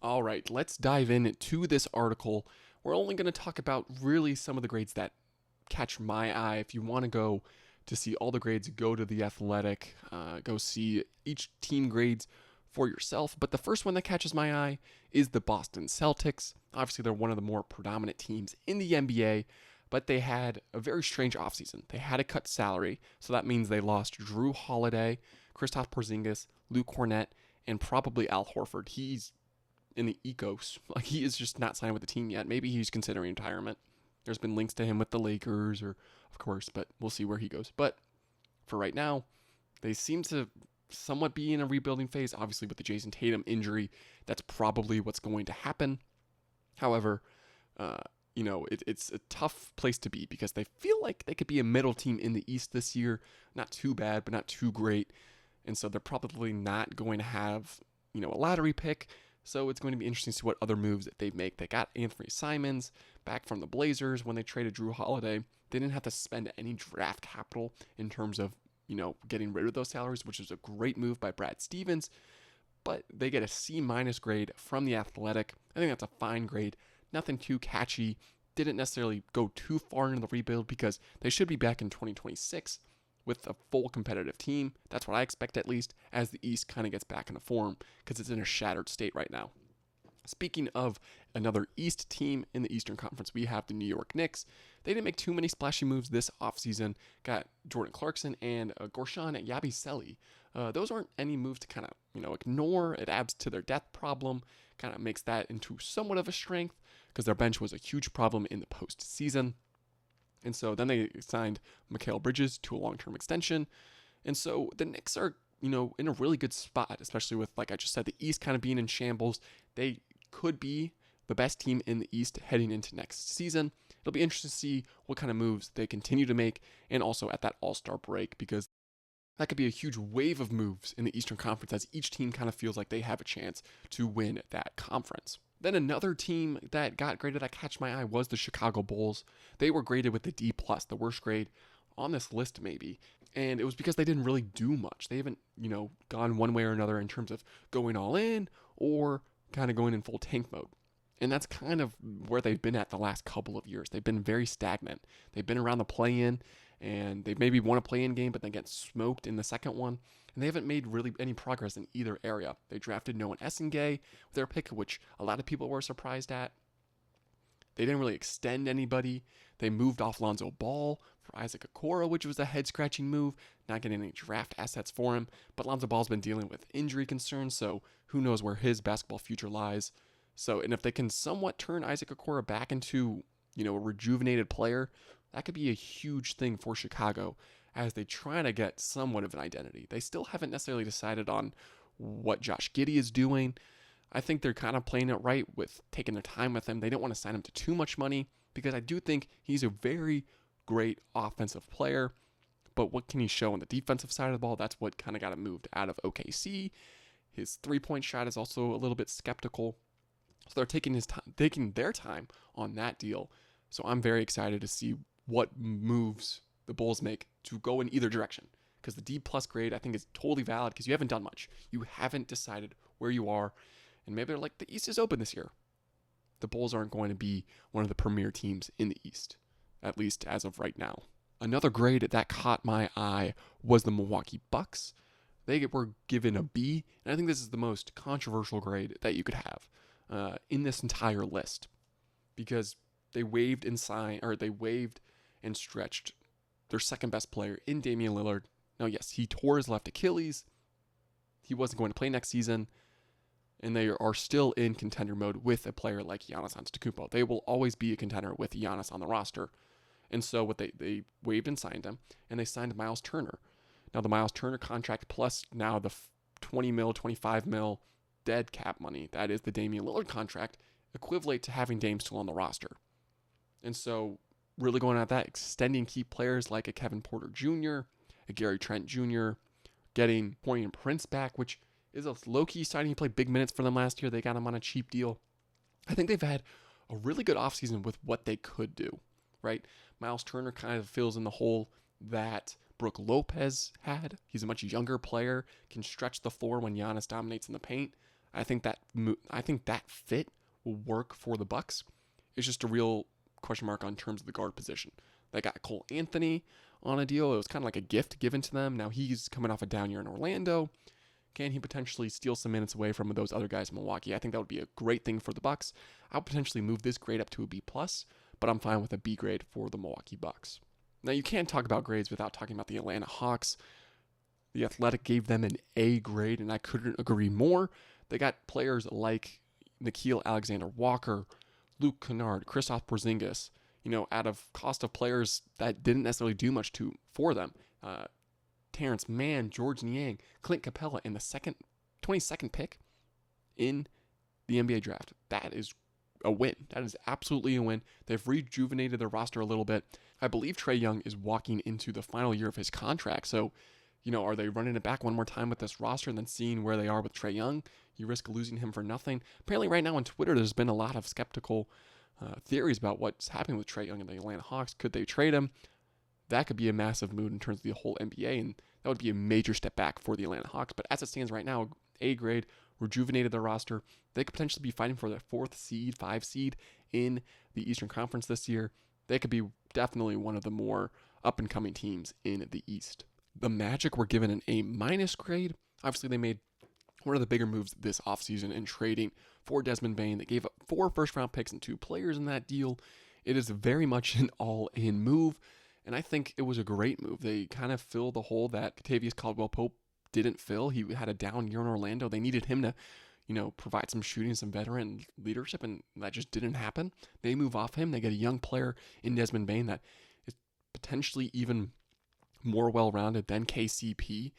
All right, let's dive into this article. We're only going to talk about really some of the grades that catch my eye. If you want to go to see all the grades, go to The Athletic, go see each team grades for yourself. But the first one that catches my eye is the Boston Celtics. Obviously, they're one of the more predominant teams in the NBA, but they had a very strange offseason. They had to cut salary, so that means they lost Drew Holiday, Kristaps Porzingis, Luke Cornett, and probably Al Horford. He's in the ecos. Like, he is just not signed with the team yet. Maybe he's considering retirement. There's been links to him with the Lakers, or of course, but we'll see where he goes. But for right now, they seem to somewhat be in a rebuilding phase. Obviously, with the Jason Tatum injury, that's probably what's going to happen. However, uh, it's a tough place to be because they feel like they could be a middle team in the East this year. Not too bad, but not too great. And so they're probably not going to have, a lottery pick. So it's going to be interesting to see what other moves that they make. They got Anthony Simons back from the Blazers when they traded Drew Holiday. They didn't have to spend any draft capital in terms of, getting rid of those salaries, which is a great move by Brad Stevens. But they get a C- grade from the Athletic. I think that's a fine grade. Nothing too catchy. Didn't necessarily go too far into the rebuild because they should be back in 2026 with a full competitive team. That's what I expect, at least, as the East kind of gets back into form because it's in a shattered state right now. Speaking of another East team in the Eastern Conference, we have the New York Knicks. They didn't make too many splashy moves this offseason. Got Jordan Clarkson and Gorshan Yabusele. Those aren't any moves to kind of, ignore. It adds to their depth problem, kind of makes that into somewhat of a strength because their bench was a huge problem in the postseason. And so then they signed Mikal Bridges to a long-term extension. And so the Knicks are, in a really good spot, especially with, like I just said, the East kind of being in shambles. They could be the best team in the East heading into next season. It'll be interesting to see what kind of moves they continue to make and also at that All-Star break because that could be a huge wave of moves in the Eastern Conference as each team kind of feels like they have a chance to win that conference. Then another team that got graded that catch my eye was the Chicago Bulls. They were graded with the D plus, the worst grade on this list maybe. And it was because they didn't really do much. They haven't, gone one way or another in terms of going all in or kind of going in full tank mode. And that's kind of where they've been at the last couple of years. They've been very stagnant. They've been around the play-in, and they maybe won a play-in game, but then get smoked in the second one. And they haven't made really any progress in either area. They drafted Noah Essengay with their pick, which a lot of people were surprised at. They didn't really extend anybody. They moved off Lonzo Ball for Isaac Okoro, which was a head-scratching move, not getting any draft assets for him. But Lonzo Ball's been dealing with injury concerns, so who knows where his basketball future lies. So, and if they can somewhat turn Isaac Okoro back into, a rejuvenated player, that could be a huge thing for Chicago as they try to get somewhat of an identity. They still haven't necessarily decided on what Josh Giddey is doing. I think they're kind of playing it right with taking their time with him. They don't want to sign him to too much money because I do think he's a very great offensive player. But what can he show on the defensive side of the ball? That's what kind of got him moved out of OKC. His three-point shot is also a little bit skeptical. So they're taking their time on that deal. So I'm very excited to see what moves the Bulls make to go in either direction. Because the D plus grade I think is totally valid because you haven't done much. You haven't decided where you are. And maybe they're like, the East is open this year. The Bulls aren't going to be one of the premier teams in the East, at least as of right now. Another grade that caught my eye was the Milwaukee Bucks. They were given a B, and I think this is the most controversial grade that you could have in this entire list because they waived and stretched their second best player in Damian Lillard. Now, yes, he tore his left Achilles. He wasn't going to play next season, and they are still in contender mode with a player like Giannis Antetokounmpo. They will always be a contender with Giannis on the roster. And so what they waived and signed him, and they signed Miles Turner. Now, the Miles Turner contract plus now the 20 mil, 25 mil dead cap money, that is the Damian Lillard contract, equivalent to having Dame still on the roster. And so really going at that, extending key players like a Kevin Porter Jr., a Gary Trent Jr., getting Taurean Prince back, which is a low-key signing. He played big minutes for them last year. They got him on a cheap deal. I think they've had a really good offseason with what they could do, right? Miles Turner kind of fills in the hole that Brook Lopez had. He's a much younger player, can stretch the floor when Giannis dominates in the paint. I think that fit will work for the Bucks. It's just a real question mark on terms of the guard position. They got Cole Anthony on a deal. It was kind of like a gift given to them. Now he's coming off a down year in Orlando. Can he potentially steal some minutes away from those other guys in Milwaukee? I think that would be a great thing for the Bucks. I'll potentially move this grade up to a B+, but I'm fine with a B grade for the Milwaukee Bucks. Now you can't talk about grades without talking about the Atlanta Hawks. The Athletic gave them an A grade, and I couldn't agree more. They got players like Nickeil Alexander-Walker, Luke Kennard, Kristaps Porzingis, out of cost of players that didn't necessarily do much for them. Terrence Mann, George Niang, Clint Capella in the 22nd pick in the NBA draft. That is a win. That is absolutely a win. They've rejuvenated their roster a little bit. I believe Trae Young is walking into the final year of his contract. So, are they running it back one more time with this roster and then seeing where they are with Trae Young? You risk losing him for nothing. Apparently right now on Twitter, there's been a lot of skeptical theories about what's happening with Trae Young and the Atlanta Hawks. Could they trade him? That could be a massive move in terms of the whole NBA, and that would be a major step back for the Atlanta Hawks. But as it stands right now, A grade, rejuvenated their roster. They could potentially be fighting for the 4th seed, 5 seed in the Eastern Conference this year. They could be definitely one of the more up-and-coming teams in the East. The Magic were given an A- grade. Obviously, they made one of the bigger moves this offseason in trading for Desmond Bane. They gave up 4 first-round picks and 2 players in that deal. It is very much an all-in move, and I think it was a great move. They kind of filled the hole that Kentavious Caldwell-Pope didn't fill. He had a down year in Orlando. They needed him to, provide some shooting, some veteran leadership, and that just didn't happen. They move off him. They get a young player in Desmond Bane that is potentially even more well-rounded than KCP,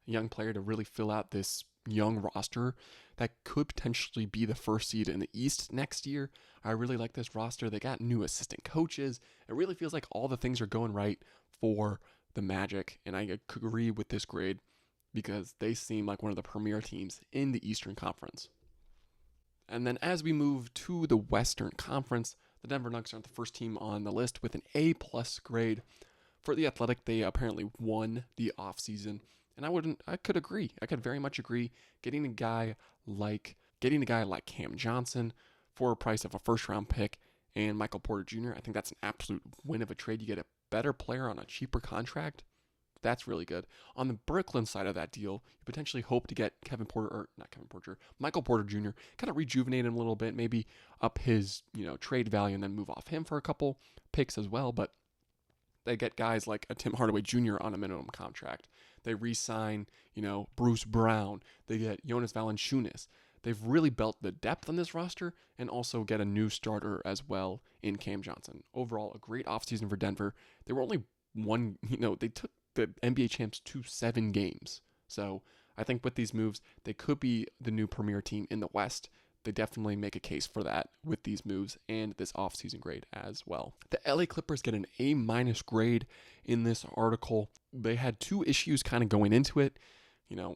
a young player to really fill out this young roster that could potentially be the 1st seed in the East next year. I really like this roster. They got new assistant coaches. It really feels like all the things are going right for the Magic, and I agree with this grade because they seem like one of the premier teams in the Eastern Conference. And then as we move to the Western Conference, the Denver Nuggets are the first team on the list with an A+ grade. For the Athletic, they apparently won the offseason, and I could agree. I could very much agree. Getting a guy like Cam Johnson for a price of a first-round pick and Michael Porter Jr., I think that's an absolute win of a trade. You get a better player on a cheaper contract. That's really good. On the Brooklyn side of that deal, you potentially hope to get Michael Porter Jr., kind of rejuvenate him a little bit, maybe up his, trade value and then move off him for a couple picks as well. But they get guys like a Tim Hardaway Jr. on a minimum contract. They re-sign, Bruce Brown. They get Jonas Valanciunas. They've really built the depth on this roster and also get a new starter as well in Cam Johnson. Overall, a great offseason for Denver. They were only they took the NBA champs to 7 games. So I think with these moves, they could be the new premier team in the West. They definitely make a case for that with these moves and this offseason grade as well. The LA Clippers get an A- grade in this article. They had 2 issues kind of going into it.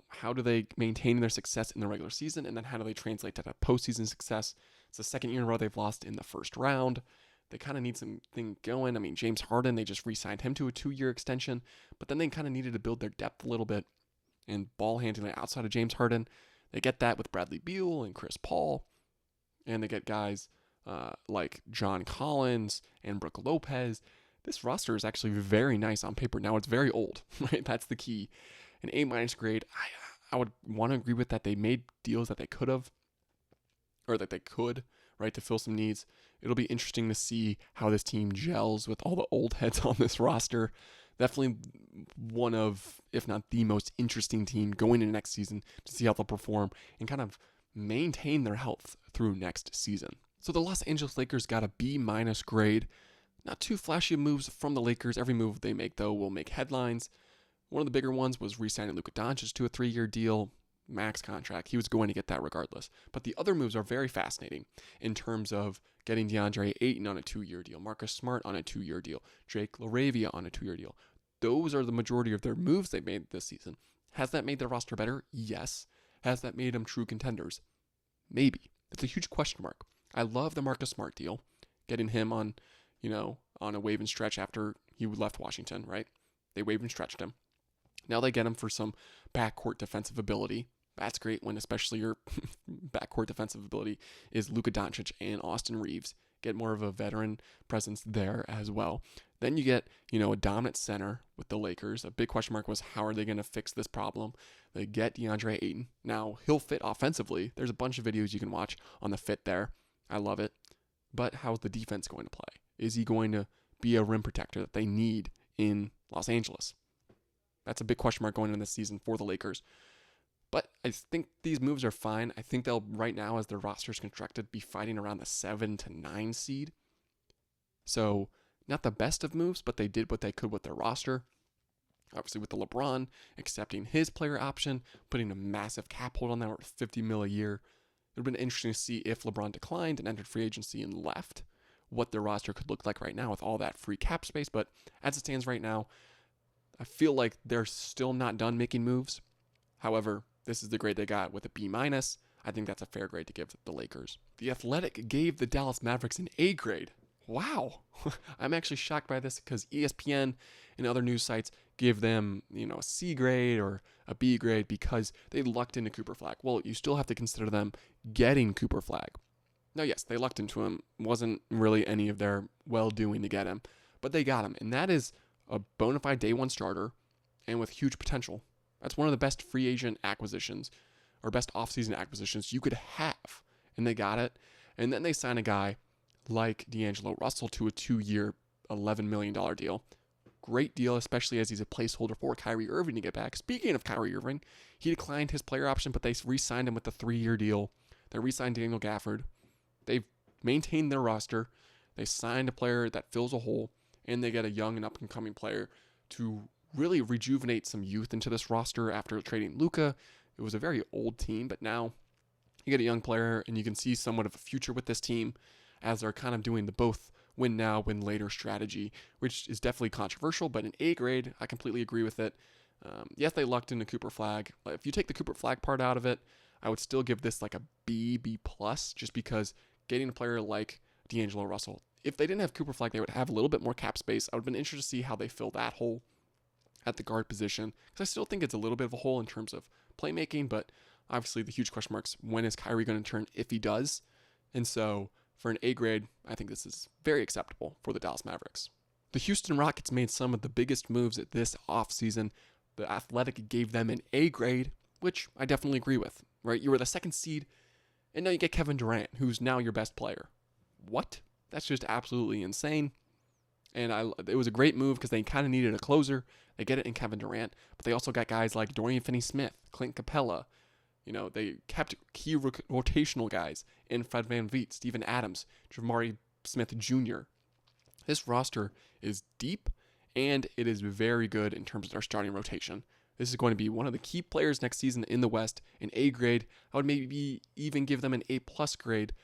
How do they maintain their success in the regular season, and then how do they translate that to postseason success? It's the 2nd year in a row they've lost in the first round. They kind of need something going. I mean, James Harden, they just re-signed him to a 2-year extension, but then they kind of needed to build their depth a little bit and ball handling outside of James Harden. They get that with Bradley Beal and Chris Paul, and they get guys like John Collins and Brook Lopez. This roster is actually very nice on paper. Now it's very old, right? That's the key. An A- grade, I would want to agree with that. They made deals that they could have, or that they could, right, to fill some needs. It'll be interesting to see how this team gels with all the old heads on this roster. Definitely one of, if not the most interesting team going into next season to see how they'll perform and kind of maintain their health through next season. So the Los Angeles Lakers got a B- grade. Not too flashy moves from the Lakers. Every move they make, though, will make headlines. One of the bigger ones was re-signing Luka Doncic to a 3-year deal, max contract. He was going to get that regardless. But the other moves are very fascinating in terms of getting DeAndre Ayton on a 2-year deal, Marcus Smart on a 2-year deal, Jake LaRavia on a 2-year deal. Those are the majority of their moves they made this season. Has that made their roster better? Yes. Has that made them true contenders? Maybe. It's a huge question mark. I love the Marcus Smart deal, getting him on, on a wave and stretch after he left Washington, right? They waved and stretched him. Now they get him for some backcourt defensive ability. That's great when especially your backcourt defensive ability is Luka Doncic and Austin Reeves. Get more of a veteran presence there as well. Then you get, a dominant center with the Lakers. A big question mark was how are they going to fix this problem? They get DeAndre Ayton. Now, he'll fit offensively. There's a bunch of videos you can watch on the fit there. I love it. But how's the defense going to play? Is he going to be a rim protector that they need in Los Angeles? That's a big question mark going into this season for the Lakers. But I think these moves are fine. I think they'll, right now, as their roster is constructed, be fighting around the 7 to 9 seed. So, not the best of moves, but they did what they could with their roster. Obviously, with the LeBron accepting his player option, putting a massive cap hold on that worth $50 million a year. It would have been interesting to see if LeBron declined and entered free agency and left, what their roster could look like right now with all that free cap space. But as it stands right now, I feel like they're still not done making moves. However, this is the grade they got with a B-. I think that's a fair grade to give the Lakers. The Athletic gave the Dallas Mavericks an A grade. Wow. I'm actually shocked by this because ESPN and other news sites give them, a C grade or a B grade because they lucked into Cooper Flag. Well, you still have to consider them getting Cooper Flag. Now, yes, they lucked into him. Wasn't really any of their well-doing to get him, but they got him. And that is a bona fide day one starter and with huge potential. That's one of the best free agent acquisitions or best offseason acquisitions you could have. And they got it. And then they sign a guy like D'Angelo Russell to a 2-year, $11 million deal. Great deal, especially as he's a placeholder for Kyrie Irving to get back. Speaking of Kyrie Irving, he declined his player option, but they re-signed him with a 3-year deal. They re-signed Daniel Gafford. They've maintained their roster. They signed a player that fills a hole, and they get a young and up-and-coming player to really rejuvenate some youth into this roster after trading Luka. It was a very old team, but now you get a young player, and you can see somewhat of a future with this team as they're kind of doing the both win now, win later strategy, which is definitely controversial, but an A grade, I completely agree with it. Yes, they lucked into Cooper Flag. If you take the Cooper Flag part out of it, I would still give this like a B+, just because getting a player like D'Angelo Russell, if they didn't have Cooper Flag, they would have a little bit more cap space. I would have been interested to see how they fill that hole at the guard position, because I still think it's a little bit of a hole in terms of playmaking, but obviously the huge question marks, when is Kyrie going to turn if he does? And so for an A grade, I think this is very acceptable for the Dallas Mavericks. The Houston Rockets made some of the biggest moves at this offseason. The Athletic gave them an A grade, which I definitely agree with, right? You were the 2nd seed, and now you get Kevin Durant, who's now your best player. What? That's just absolutely insane. And it was a great move because they kind of needed a closer. They get it in Kevin Durant, but they also got guys like Dorian Finney-Smith, Clint Capella. They kept key rotational guys in Fred VanVleet, Steven Adams, Jabari Smith Jr. This roster is deep, and it is very good in terms of their starting rotation. This is going to be one of the key players next season in the West, an A grade. I would maybe even give them an A+ grade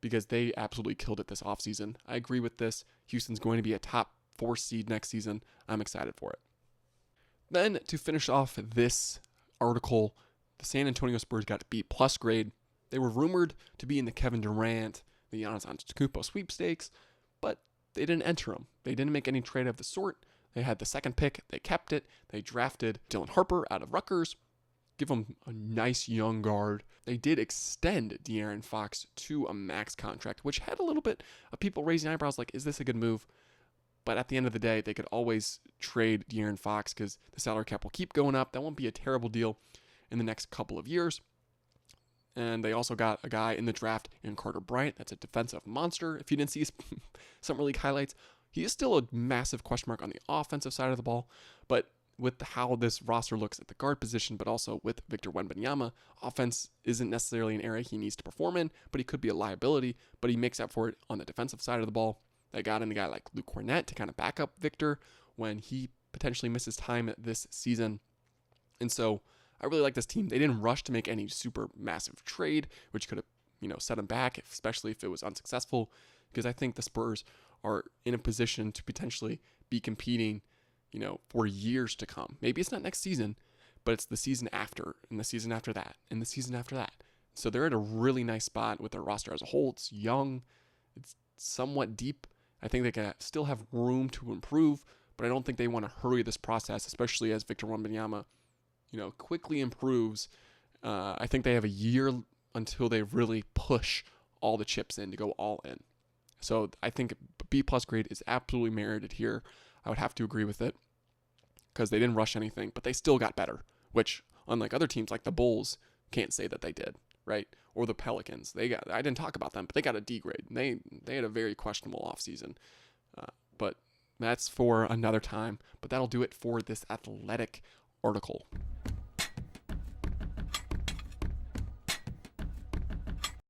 because they absolutely killed it this offseason. I agree with this. Houston's going to be a top 4 seed next season. I'm excited for it. Then, to finish off this article, the San Antonio Spurs got a B+ grade. They were rumored to be in the Kevin Durant, the Giannis Antetokounmpo sweepstakes, but they didn't enter them. They didn't make any trade of the sort. They had the 2nd pick. They kept it. They drafted Dylan Harper out of Rutgers. Give him a nice young guard. They did extend De'Aaron Fox to a max contract, which had a little bit of people raising eyebrows like, is this a good move? But at the end of the day, they could always trade De'Aaron Fox because the salary cap will keep going up. That won't be a terrible deal in the next couple of years. And they also got a guy in the draft in Carter Bryant. That's a defensive monster. If you didn't see some really highlights, he is still a massive question mark on the offensive side of the ball. But with how this roster looks at the guard position, but also with Victor Wembanyama, offense isn't necessarily an area he needs to perform in, but he could be a liability, but he makes up for it on the defensive side of the ball. They got in a guy like Luke Cornett to kind of back up Victor when he potentially misses time this season. And so I really like this team. They didn't rush to make any super massive trade, which could have, set them back, especially if it was unsuccessful, because I think the Spurs are in a position to potentially be competing, for years to come. Maybe it's not next season, but it's the season after, and the season after that, and the season after that. So they're at a really nice spot with their roster as a whole. It's young. It's somewhat deep. I think they can still have room to improve, but I don't think they want to hurry this process, especially as Victor Wembanyama, quickly improves. I think they have a year until they really push all the chips in to go all in. So I think B plus grade is absolutely merited here. I would have to agree with it because they didn't rush anything, but they still got better, which unlike other teams like the Bulls can't say that they did, right? Or the Pelicans. I didn't talk about them, but they got a D grade. They had a very questionable offseason. But that's for another time. But that'll do it for this athletic article.